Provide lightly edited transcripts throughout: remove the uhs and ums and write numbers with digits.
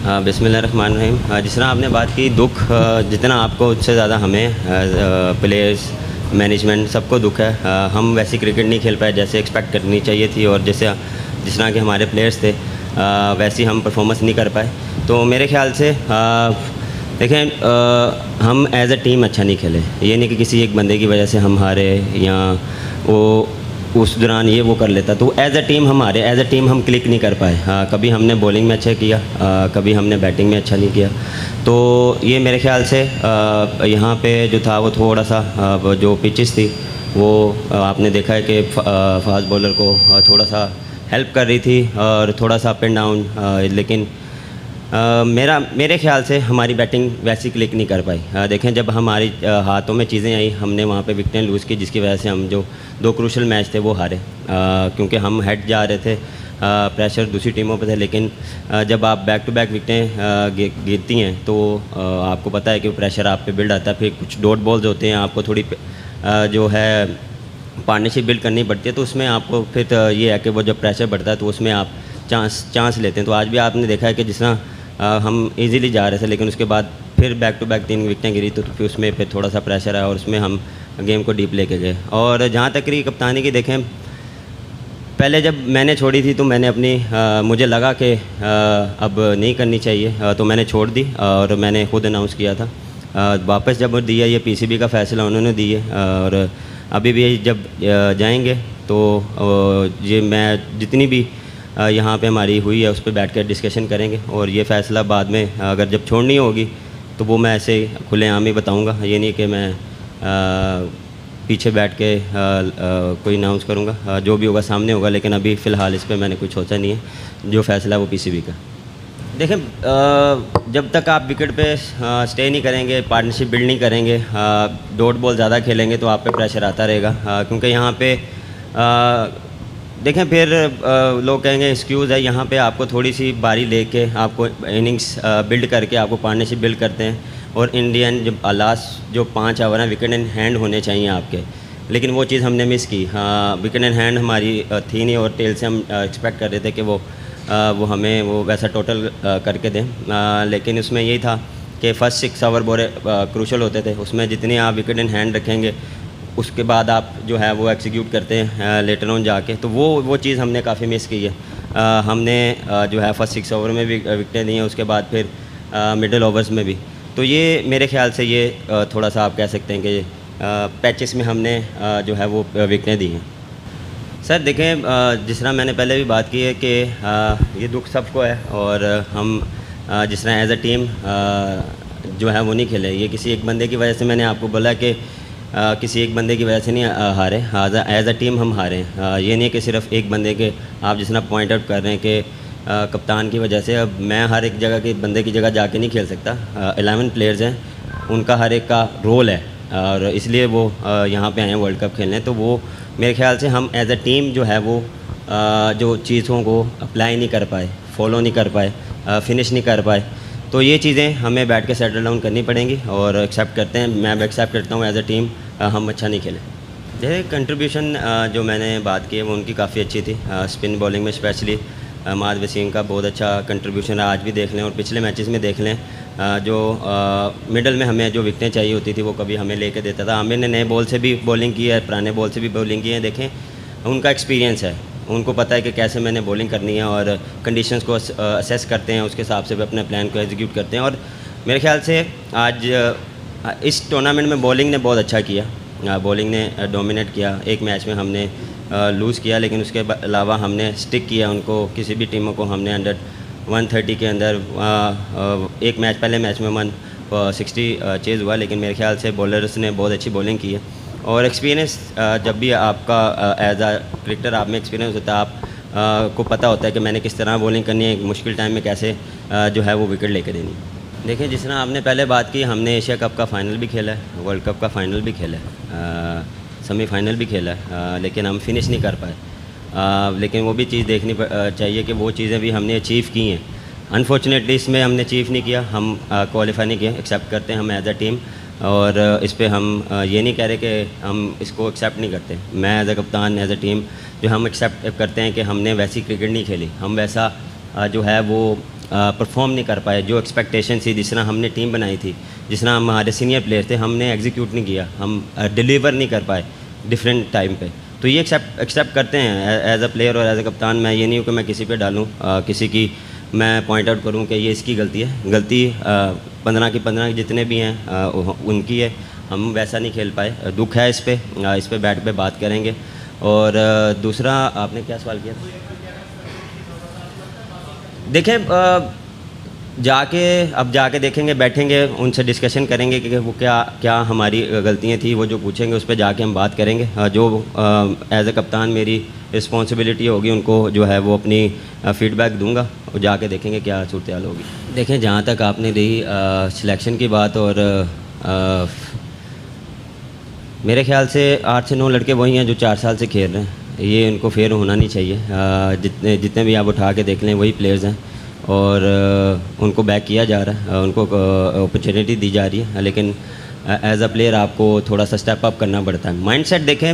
बिस्मिल्लाहिर्रहमानिर्रहीम। जिस तरह आपने बात की दुख, जितना आपको उससे ज़्यादा हमें प्लेयर्स मैनेजमेंट सबको दुख है। हम वैसी क्रिकेट नहीं खेल पाए जैसे एक्सपेक्ट करनी चाहिए थी, और जैसे जिस तरह के हमारे प्लेयर्स थे वैसी हम परफॉर्मेंस नहीं कर पाए। तो मेरे ख्याल से देखें, हम एज अ टीम अच्छा नहीं खेले। ये नहीं कि किसी एक बंदे की वजह से हम हारे या वो उस दौरान ये वो कर लेता, तो एज अ टीम हम हारे। एज अ टीम हम क्लिक नहीं कर पाए। कभी हमने बॉलिंग में अच्छा किया, कभी हमने बैटिंग में अच्छा नहीं किया। तो ये मेरे ख्याल से यहाँ पे जो था वो थोड़ा सा जो पिचेस थी वो आपने देखा है कि फास्ट बॉलर को थोड़ा सा हेल्प कर रही थी और थोड़ा सा अप एंड डाउन, लेकिन मेरे ख्याल से हमारी बैटिंग वैसी क्लिक नहीं कर पाई। देखें, जब हमारी हाथों में चीज़ें आई, हमने वहाँ पे विकेटें लूज़ की, जिसकी वजह से हम जो 2 क्रूशल मैच थे वो हारे, क्योंकि हम हेड जा रहे थे। प्रेशर दूसरी टीमों पे थे, लेकिन जब आप बैक टू बैक विकेटें गिरती हैं तो आपको पता है कि प्रेशर आप पे बिल्ड आता है। फिर कुछ डॉट बॉल्स होते हैं, आपको थोड़ी जो है पार्टनरशिप बिल्ड करनी पड़ती है, तो उसमें आपको फिर ये है कि वो जब प्रेशर बढ़ता है तो उसमें आप चांस लेते हैं। तो आज भी आपने देखा है कि जिस तरह हम इजीली जा रहे थे, लेकिन उसके बाद फिर बैक टू बैक 3 विकेटें गिरी, तो फिर उसमें फिर थोड़ा सा प्रेशर आया और उसमें हम गेम को डीप लेके गए। और जहाँ तक रही कप्तानी की, देखें पहले जब मैंने छोड़ी थी तो मैंने अपनी मुझे लगा कि अब नहीं करनी चाहिए, तो मैंने छोड़ दी और मैंने खुद अनाउंस किया था। वापस जब दिया, ये पीसीबी का फ़ैसला उन्होंने दिए, और अभी भी जब जाएंगे तो ये मैं जितनी भी यहाँ पे हमारी हुई है उस पर बैठ कर डिस्कशन करेंगे, और ये फ़ैसला बाद में अगर जब छोड़नी होगी तो वो मैं ऐसे खुलेआम ही बताऊँगा। ये नहीं कि मैं पीछे बैठ के कोई अनाउंस करूँगा। जो भी होगा सामने होगा, लेकिन अभी फ़िलहाल इस पर मैंने कुछ सोचा नहीं है। जो फ़ैसला है वो पीसीबी का। देखें, जब तक आप विकेट पे स्टे नहीं करेंगे, पार्टनरशिप बिल्ड नहीं करेंगे, डॉट बॉल ज़्यादा खेलेंगे तो आप पे प्रेशर आता रहेगा। क्योंकि यहाँ पे देखें फिर लोग कहेंगे एक्सक्यूज़ है। यहाँ पे आपको थोड़ी सी बारी लेके आपको इनिंग्स बिल्ड करके आपको पार्टनरशिप बिल्ड करते हैं, और इंडियन जब लास्ट जो 5 ओवर हैं विकेट इन हैंड होने चाहिए आपके, लेकिन वो चीज़ हमने मिस की। विकेट इन हैंड हमारी थी नहीं, और टेल से हम एक्सपेक्ट कर रहे थे कि वो हमें वो वैसा टोटल करके दें, लेकिन उसमें यही था कि फ़र्स्ट 6 ओवर बड़े क्रूशल होते थे। उसमें जितने आप विकेट इन हैंड रखेंगे उसके बाद आप जो है वो एग्जीक्यूट करते हैं लेटर ऑन जाके, तो वो चीज़ हमने काफ़ी मिस की है। हमने जो है फर्स्ट 6 ओवर में भी विकेटें दी हैं, उसके बाद फिर मिडल ओवर्स में भी। तो ये मेरे ख्याल से ये थोड़ा सा आप कह सकते हैं कि पैचेस में हमने जो है वो विकेटें दी हैं। सर देखें, जिस तरह मैंने पहले भी बात की है कि ये दुख सबको है, और हम जिस तरह एज अ टीम जो है वो नहीं खेले। ये किसी एक बंदे की वजह से, मैंने आपको बोला कि किसी एक बंदे की वजह से नहीं हारे, एज अ टीम हम हारे। ये नहीं कि सिर्फ एक बंदे के, आप जिस तरह पॉइंट आउट कर रहे हैं कि कप्तान की वजह से। अब मैं हर एक जगह के बंदे की जगह जाके नहीं खेल सकता। 11 प्लेयर्स हैं, उनका हर एक का रोल है, और इसलिए वो यहाँ पे आए हैं वर्ल्ड कप खेलने। तो वो मेरे ख्याल से हम एज अ टीम जो है वो जो चीज़ों को अप्लाई नहीं कर पाए, फॉलो नहीं कर पाए, फिनिश नहीं कर पाए। तो ये चीज़ें हमें बैठ के सेटल डाउन करनी पड़ेंगी, और एक्सेप्ट करते हैं, मैं एक्सेप्ट करता हूँ एज अ टीम हम अच्छा नहीं खेले। जैसे कंट्रीब्यूशन जो मैंने बात की है वो उनकी काफ़ी अच्छी थी। स्पिन बॉलिंग में स्पेशली माद वसीम का बहुत अच्छा कंट्रीब्यूशन है। आज भी देख लें और पिछले मैचेस में देख लें, जो मिडल में हमें जो विकेटें चाहिए होती थी वो कभी हमें लेके देता था। आमिर ने नए बॉल से भी बॉलिंग की है, पुराने बॉल से भी बॉलिंग की है। देखें, उनका एक्सपीरियंस है, उनको पता है कि कैसे मैंने बॉलिंग करनी है, और कंडीशंस को असेस करते हैं, उसके हिसाब से भी अपने प्लान को एग्जीक्यूट करते हैं। और मेरे ख्याल से आज इस टूर्नामेंट में बॉलिंग ने बहुत अच्छा किया। बॉलिंग ने डोमिनेट किया। एक मैच में हमने लूज़ किया, लेकिन उसके अलावा हमने स्टिक किया उनको, किसी भी टीमों को हमने अंडर 130 के अंदर। एक मैच, पहले मैच में 160 चेज़ हुआ, लेकिन मेरे ख्याल से बॉलर्स ने बहुत अच्छी बॉलिंग की है। और एक्सपीरियंस, जब भी आपका एज अ क्रिकेटर आप में एक्सपीरियंस होता है, आप को पता होता है कि मैंने किस तरह बॉलिंग करनी है, मुश्किल टाइम में कैसे जो है वो विकेट लेकर देनी है। देखिए, जिस तरह आपने पहले बात की, हमने एशिया कप का फ़ाइनल भी खेला है, वर्ल्ड कप का फ़ाइनल भी खेला है, सेमीफाइनल भी खेला है, लेकिन हम फिनिश नहीं कर पाए। लेकिन वो भी चीज़ देखनी चाहिए कि वो चीज़ें भी हमने अचीव की हैं। अनफॉर्चुनेटली इसमें हमने अचीव नहीं किया, हम क्वालिफाई नहीं किए। एक्सेप्ट करते हैं हम एज अ टीम, और इस पर हम ये नहीं कह रहे कि हम इसको एक्सेप्ट नहीं करते। मैं एज अ कप्तान, एज अ टीम जो हम एक्सेप्ट करते हैं कि हमने वैसी क्रिकेट नहीं खेली, हम वैसा जो है वो परफॉर्म नहीं कर पाए। जो एक्सपेक्टेशन थी, जिस तरह हमने टीम बनाई थी, जिस तरह हमारे सीनियर प्लेयर थे, हमने एग्जीक्यूट नहीं किया, हम डिलीवर नहीं कर पाए डिफरेंट टाइम पे। तो ये एक्सेप्ट करते हैं एज अ प्लेयर और एज अ कप्तान। मैं ये नहीं हूँ कि मैं किसी पे डालूँ, किसी की मैं पॉइंट आउट करूँ कि ये इसकी गलती है। गलती 15 की 15 जितने भी हैं उनकी है। हम वैसा नहीं खेल पाए, दुख है इस पे बैठ पे बात करेंगे। और दूसरा आपने क्या सवाल किया था? देखें, जाके देखेंगे, बैठेंगे, उनसे डिस्कशन करेंगे कि वो क्या हमारी गलतियाँ थी। वो जो पूछेंगे उस पर जाके हम बात करेंगे। जो एज अ कप्तान मेरी रिस्पॉन्सिबिलिटी होगी, उनको जो है वो अपनी फ़ीडबैक दूंगा और जाके देखेंगे क्या सूरत हाल होगी। देखें, जहाँ तक आपने रही सिलेक्शन की बात, और मेरे ख्याल से 8 से 9 लड़के वही हैं जो 4 साल से खेल रहे हैं। ये उनको फेयर होना नहीं चाहिए। जितने भी आप उठा के देख लें वही प्लेयर्स हैं, और उनको बैक किया जा रहा है, उनको अपॉर्चुनिटी दी जा रही है। लेकिन एज अ प्लेयर आपको थोड़ा सा स्टेप अप करना पड़ता है। माइंडसेट देखें,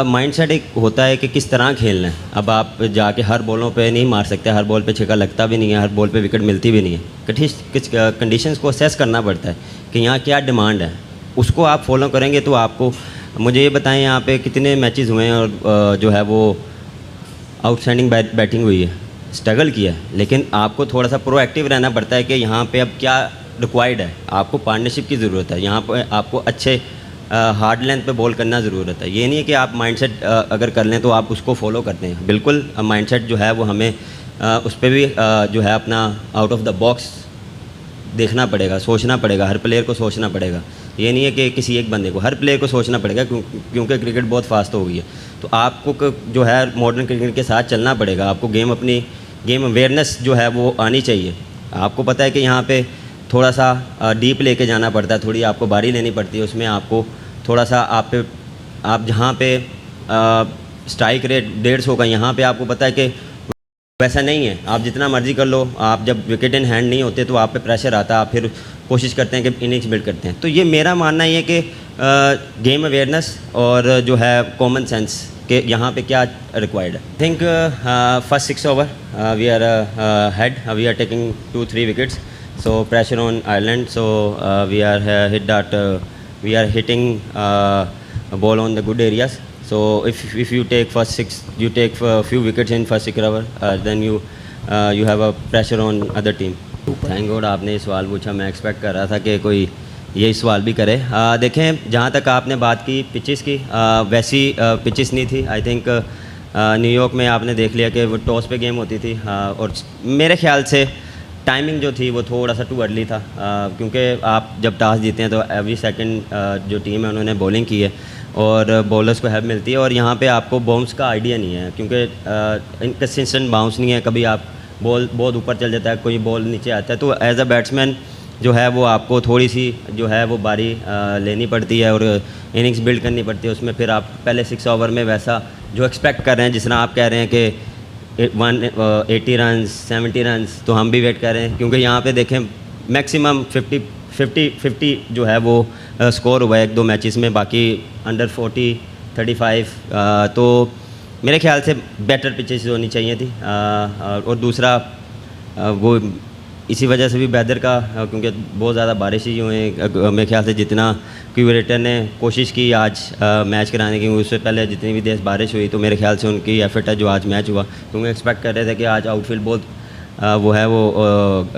माइंडसेट एक होता है कि किस तरह खेलना है। अब आप जाके हर बॉलों पे नहीं मार सकते, हर बॉल पे छक्का लगता भी नहीं है, हर बॉल पे विकेट मिलती भी नहीं है। कुछ कंडीशंस को असेस करना पड़ता है कि यहाँ क्या डिमांड है, उसको आप फॉलो करेंगे तो आपको। मुझे ये बताएं, यहाँ पे कितने मैचेस हुए हैं और जो है वो आउटस्टैंडिंग बैटिंग हुई है, स्ट्रगल किया है। लेकिन आपको थोड़ा सा प्रोएक्टिव रहना पड़ता है कि यहाँ पे अब क्या रिक्वायर्ड है। आपको पार्टनरशिप की ज़रूरत है, यहाँ पे आपको अच्छे हार्ड लेंथ पे बॉल करना ज़रूरत है। ये नहीं है कि आप माइंडसेट अगर कर लें तो आप उसको फॉलो करते हैं। बिल्कुल माइंडसेट जो है वो हमें उस पर भी जो है अपना आउट ऑफ द बॉक्स देखना पड़ेगा, सोचना पड़ेगा। हर प्लेयर को सोचना पड़ेगा। ये नहीं है कि किसी एक बंदे को, हर प्लेयर को सोचना पड़ेगा, क्योंकि क्रिकेट बहुत फास्ट हो गई है। तो आपको जो है मॉडर्न क्रिकेट के साथ चलना पड़ेगा। आपको अपनी गेम अवेयरनेस जो है वो आनी चाहिए। आपको पता है कि यहाँ पे थोड़ा सा डीप लेके जाना पड़ता है, थोड़ी आपको बारी लेनी पड़ती है। उसमें आपको थोड़ा सा आप जहाँ पे स्ट्राइक रेट 150 का, यहाँ पे आपको पता है कि वैसा नहीं है। आप जितना मर्जी कर लो, आप जब विकेट इन हैंड नहीं होते तो आप पे प्रेशर आता है, आप फिर कोशिश करते हैं कि इनिंग्स बिल्ड करते हैं। तो ये मेरा मानना ये कि गेम अवेयरनेस और जो है कॉमन सेंस कि यहाँ पे क्या रिक्वायर्ड है। I think first 6 over we are head, we are taking 2-3 wickets, so pressure on Ireland, so we are hitting ball on the good areas. So if you take first 6, you take few wickets in first 6 over, then you have a pressure on other team. Thank God आपने ये सवाल पूछा। मैं expect कर रहा था कि कोई ये सवाल भी करे। देखें, जहाँ तक आपने बात की पिचेस की, वैसी पिचेस नहीं थी। आई थिंक न्यूयॉर्क में आपने देख लिया कि वो टॉस पे गेम होती थी, और मेरे ख्याल से टाइमिंग जो थी वो थोड़ा सा टू अर्ली था, क्योंकि आप जब टॉस जीते हैं तो एवरी सेकंड जो टीम है उन्होंने बॉलिंग की है और बॉलर्स को हेल्प मिलती है। और यहाँ पे आपको बाउंस का आइडिया नहीं है, क्योंकि इनकन्सिस्टेंट बाउंस नहीं है। कभी आप बॉल बहुत ऊपर चल जाता है, कोई बॉल नीचे आता है। तो एज अ बैट्समैन जो है वो आपको थोड़ी सी जो है वो बारी लेनी पड़ती है और इनिंग्स बिल्ड करनी पड़ती है। उसमें फिर आप पहले 6 ओवर में वैसा जो एक्सपेक्ट कर रहे हैं, जिस तरह आप कह रहे हैं कि 80 रन 70 रन, तो हम भी वेट कर रहे हैं, क्योंकि यहाँ पे देखें मैक्सिमम 50 जो है वो स्कोर हुआ है 1-2 मैचेस में, बाकी अंडर 40 35। तो मेरे ख्याल से बेटर पिचेस होनी चाहिए थी। और दूसरा वो इसी वजह से भी वेदर का, क्योंकि बहुत ज़्यादा बारिश ही हुए हैं। मेरे ख्याल से जितना क्यूरेटर ने कोशिश की आज मैच कराने की, उससे पहले जितनी भी देर बारिश हुई, तो मेरे ख्याल से उनकी एफर्ट है जो आज मैच हुआ। क्योंकि एक्सपेक्ट कर रहे थे कि आज आउटफील्ड बहुत वो है वो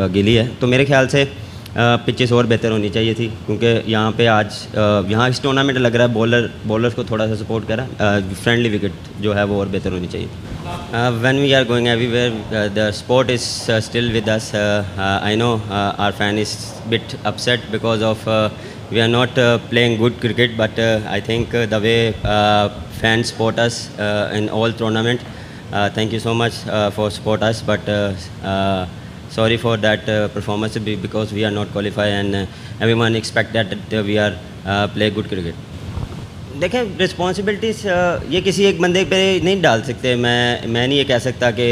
गिली है। तो मेरे ख्याल से पिचेस और बेहतर होनी चाहिए थी, क्योंकि यहाँ पे आज यहाँ इस टूर्नामेंट लग रहा है बॉलर्स को थोड़ा सा सपोर्ट करा, फ्रेंडली विकेट जो है वो और बेहतर होनी चाहिए। When we are going everywhere the sport is still with us. I know our fan is bit upset because of we are not playing good cricket, but I think the way fan support us in all tournament. Thank you so much for support us, but sorry for that performance because we are not qualified, and everyone expect that we are play good cricket. देखें, responsibilities ये किसी एक बंदे पे नहीं डाल सकते। मैं नहीं ये कह सकता कि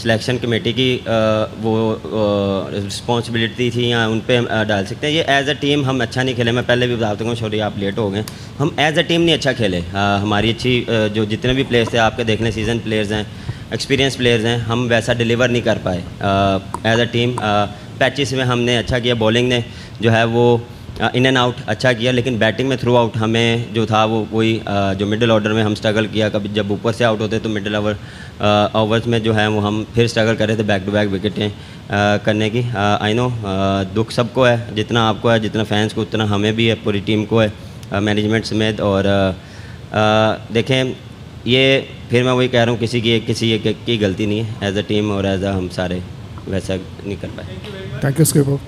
सिलेक्शन कमेटी की वो रिस्पॉन्सिबिलिटी थी या उन पे डाल सकते हैं। ये एज अ टीम हम अच्छा नहीं खेले। मैं पहले भी बताता हूँ, सॉरी आप लेट हो गए। हम एज अ टीम नहीं अच्छा खेले। हमारी अच्छी जो जितने भी प्लेयर्स थे आपके देख लें, सीजन प्लेयर्स हैं, एक्सपीरियंस प्लेयर्स हैं, हम वैसा डिलीवर नहीं कर पाए एज अ टीम। पैचेस में हमने अच्छा किया, बॉलिंग ने जो है वो इन एंड आउट अच्छा किया, लेकिन बैटिंग में थ्रू आउट हमें जो था वो कोई जो मिडिल ऑर्डर में हम स्ट्रगल किया। कभी जब ऊपर से आउट होते तो मिडिल ओवर्स में जो है वो हम फिर स्ट्रगल कर रहे थे बैक टू बैक विकेटें करने की। आई नो दुख सबको है, जितना आपको है, जितना फैंस को, उतना हमें भी है, पूरी टीम को है, मैनेजमेंट समेत। और देखें, ये फिर मैं वही कह रहा हूँ, किसी एक की गलती नहीं है, एज अ टीम और एज अ हम सारे वैसा नहीं कर पाए। Thank you skip.